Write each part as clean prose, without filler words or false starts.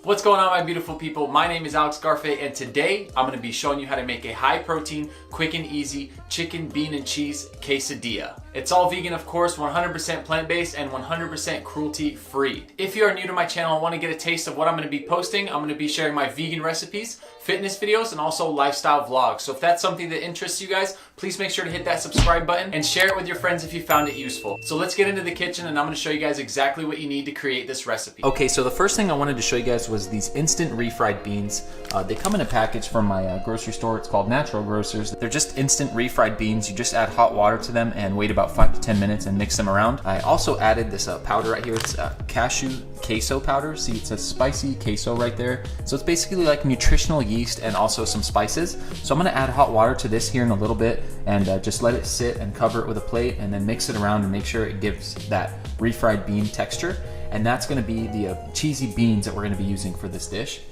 What's going on, my beautiful people? My name is Alex Garfe, and today I'm going to be showing you how to make a high protein, quick and easy chicken, bean, and cheese quesadilla. It's all vegan, of course, 100% plant-based and 100% cruelty-free. If you are new to my channel and want to get a taste of what I'm going to be posting, I'm going to be sharing my vegan recipes, fitness videos, and also lifestyle vlogs. So if that's something that interests you guys, please make sure to hit that subscribe button and share it with your friends if you found it useful. So let's get into the kitchen, and I'm going to show you guys exactly what you need to create this recipe. Okay, so the first thing I wanted to show you guys was these instant refried beans. They come in a package from my grocery store. It's called Natural Grocers. They're just instant refried beans. You just add hot water to them and wait about 5 to 10 minutes and mix them around. I also added this powder right here. It's cashew queso powder. See, it says spicy queso right there. So it's basically like nutritional yeast and also some spices. So I'm gonna add hot water to this here in a little bit and just let it sit and cover it with a plate and then mix it around and make sure it gives that refried bean texture. And that's gonna be the cheesy beans that we're gonna be using for this dish.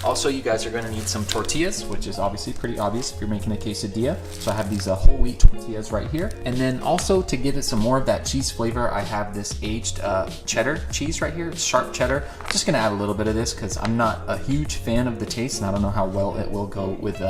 Also, you guys are gonna need some tortillas, which is obviously pretty obvious if you're making a quesadilla. So I have these whole wheat tortillas right here. And then also to give it some more of that cheese flavor, I have this aged cheddar cheese right here, sharp cheddar. Just gonna add a little bit of this because I'm not a huge fan of the taste and I don't know how well it will go with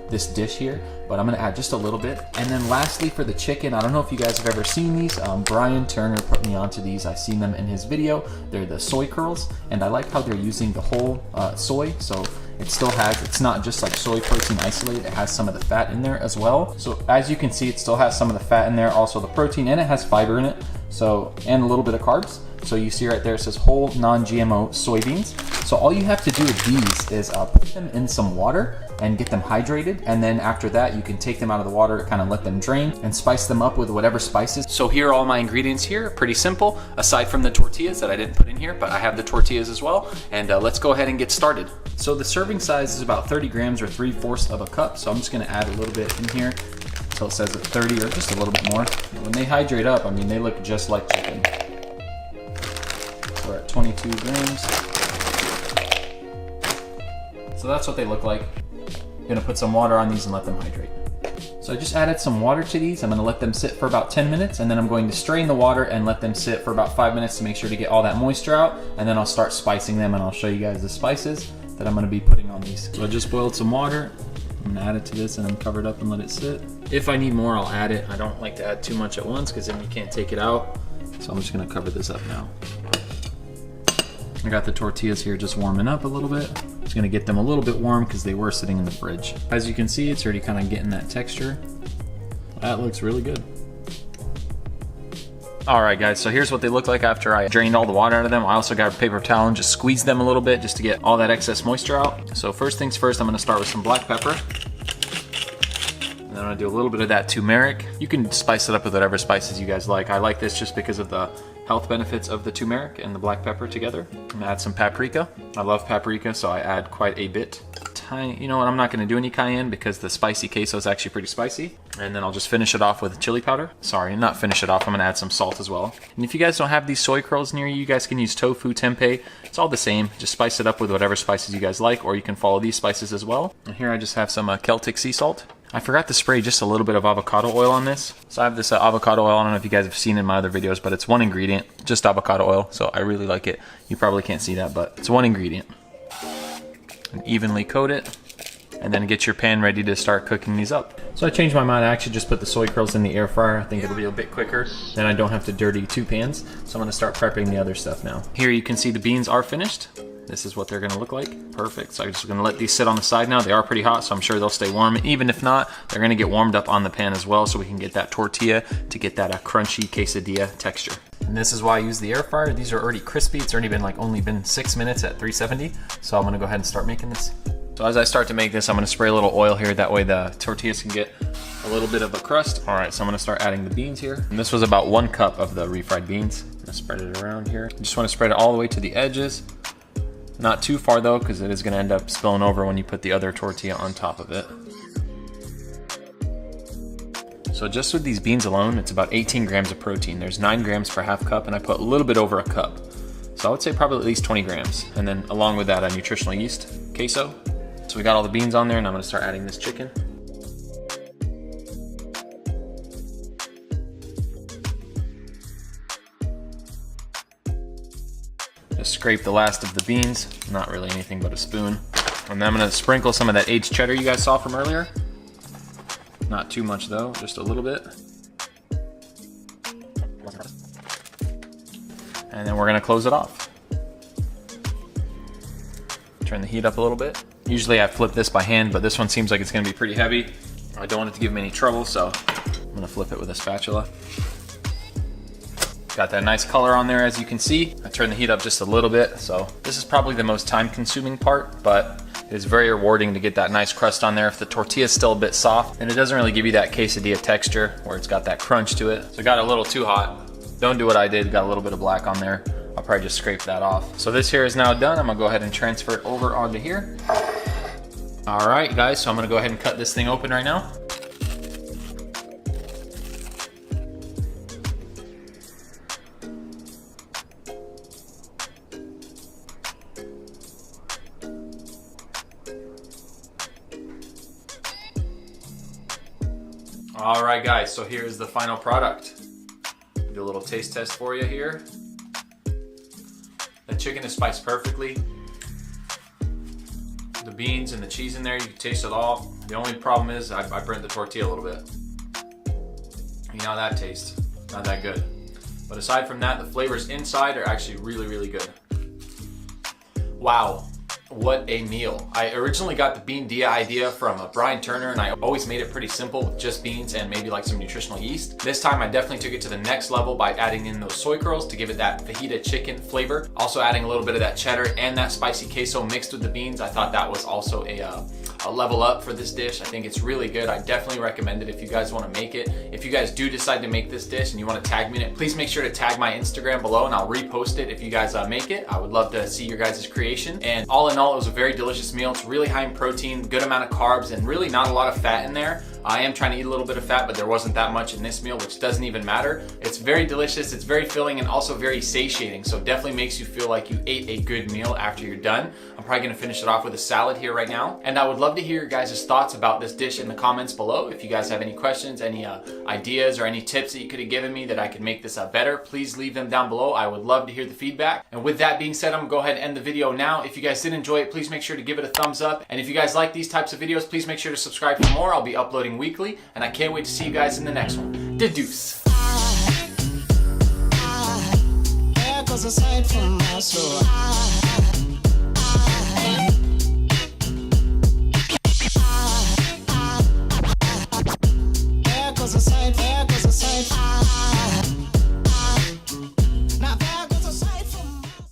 this dish here, but I'm gonna add just a little bit. And then lastly for the chicken, I don't know if you guys have ever seen these. Brian Turner put me onto these. I've seen them in his video. They're the soy curls, and I like how they're using the whole soy, so it still has, it's not just like soy protein isolated, it has some of the fat in there as well. So as you can see, it still has some of the fat in there, also the protein, and it has fiber in it, so, and a little bit of carbs. So you see right there, it says whole non-GMO soybeans. So all you have to do with these is put them in some water and get them hydrated. And then after that, you can take them out of the water, kind of let them drain and spice them up with whatever spices. So here are all my ingredients here, pretty simple, aside from the tortillas that I didn't put in here, but I have the tortillas as well. And let's go ahead and get started. So the serving size is about 30 grams or 3/4 of a cup. So I'm just gonna add a little bit in here until it says at 30 or just a little bit more. When they hydrate up, I mean, they look just like chicken. We're at 22 grams. So that's what they look like. I'm gonna put some water on these and let them hydrate. So I just added some water to these. I'm gonna let them sit for about 10 minutes and then I'm going to strain the water and let them sit for about 5 minutes to make sure to get all that moisture out. And then I'll start spicing them and I'll show you guys the spices that I'm gonna be putting on these. So I just boiled some water. I'm gonna add it to this and then cover it up and let it sit. If I need more, I'll add it. I don't like to add too much at once because then you can't take it out. So I'm just gonna cover this up now. I got the tortillas here just warming up a little bit. Just gonna get them a little bit warm because they were sitting in the fridge. As you can see, it's already kind of getting that texture. That looks really good. All right, guys, so here's what they look like after I drained all the water out of them. I also got a paper towel and just squeezed them a little bit just to get all that excess moisture out. So first things first, I'm gonna start with some black pepper. And then I'm gonna do a little bit of that turmeric. You can spice it up with whatever spices you guys like. I like this just because of the health benefits of the turmeric and the black pepper together. I'm gonna add some paprika. I love paprika, so I add quite a bit. You know what, I'm not gonna do any cayenne because the spicy queso is actually pretty spicy. And then I'll just finish it off with chili powder. Sorry, not finish it off, I'm gonna add some salt as well. And if you guys don't have these soy curls near you guys can use tofu, tempeh. It's all the same. Just spice it up with whatever spices you guys like, or you can follow these spices as well. And here I just have some Celtic sea salt. I forgot to spray just a little bit of avocado oil on this. So I have this avocado oil. I don't know if you guys have seen it in my other videos, but it's one ingredient, just avocado oil. So I really like it. You probably can't see that, but it's one ingredient. And evenly coat it, and then get your pan ready to start cooking these up. So I changed my mind. I actually just put the soy curls in the air fryer. I think it'll be a bit quicker. Then I don't have to dirty 2 pans. So I'm gonna start prepping the other stuff now. Here you can see the beans are finished. This is what they're gonna look like. Perfect. So I'm just gonna let these sit on the side now. They are pretty hot, so I'm sure they'll stay warm. Even if not, they're gonna get warmed up on the pan as well, so we can get that tortilla to get that crunchy quesadilla texture. And this is why I use the air fryer. These are already crispy. It's already been only been 6 minutes at 370. So I'm gonna go ahead and start making this. So as I start to make this, I'm gonna spray a little oil here. That way the tortillas can get a little bit of a crust. All right, so I'm gonna start adding the beans here. And this was about 1 cup of the refried beans. I'm gonna spread it around here. You just wanna spread it all the way to the edges. Not too far though, because it is gonna end up spilling over when you put the other tortilla on top of it. So just with these beans alone, it's about 18 grams of protein. There's 9 grams per half cup, and I put a little bit over a cup. So I would say probably at least 20 grams. And then along with that, a nutritional yeast, queso. So we got all the beans on there, and I'm gonna start adding this chicken. Just scrape the last of the beans. Not really anything but a spoon. And then I'm gonna sprinkle some of that aged cheddar you guys saw from earlier. Not too much though, just a little bit. And then we're gonna close it off. Turn the heat up a little bit. Usually I flip this by hand, but this one seems like it's gonna be pretty heavy. I don't want it to give me any trouble, so I'm gonna flip it with a spatula. Got that nice color on there, as you can see. I turned the heat up just a little bit, so this is probably the most time-consuming part, but it is very rewarding to get that nice crust on there. If the tortilla is still a bit soft, and it doesn't really give you that quesadilla texture where it's got that crunch to it. So it got a little too hot. Don't do what I did, got a little bit of black on there. I'll probably just scrape that off. So this here is now done. I'm gonna go ahead and transfer it over onto here. All right, guys, so I'm gonna go ahead and cut this thing open right now. All right, guys, so here's the final product. Do a little taste test for you here. The chicken is spiced perfectly. The beans and the cheese in there, you can taste it all. The only problem is I burnt the tortilla a little bit. You know how that tastes, not that good. But aside from that, the flavors inside are actually really, really good. Wow. What a meal. I originally got the bean dia idea from Brian Turner, and I always made it pretty simple with just beans and maybe like some nutritional yeast. This time I definitely took it to the next level by adding in those soy curls to give it that fajita chicken flavor. Also adding a little bit of that cheddar and that spicy queso mixed with the beans. I thought that was also a level up for this dish. I think it's really good. I definitely recommend it if you guys want to make it. If you guys do decide to make this dish and you want to tag me in it, please make sure to tag my Instagram below and I'll repost it if you guys make it. I would love to see your guys' creation. And all in all, it was a very delicious meal. It's really high in protein, good amount of carbs, and really not a lot of fat in there. I am trying to eat a little bit of fat, but there wasn't that much in this meal, which doesn't even matter. It's very delicious, it's very filling, and also very satiating, so definitely makes you feel like you ate a good meal after you're done. I'm probably gonna finish it off with a salad here right now. And I would love to hear your guys' thoughts about this dish in the comments below. If you guys have any questions, any ideas, or any tips that you could have given me that I could make this better, please leave them down below. I would love to hear the feedback. And with that being said, I'm gonna go ahead and end the video now. If you guys did enjoy it, please make sure to give it a thumbs up. And if you guys like these types of videos, please make sure to subscribe for more. I'll be uploading weekly, and I can't wait to see you guys in the next one. Deuce. There goes a sight from my soul.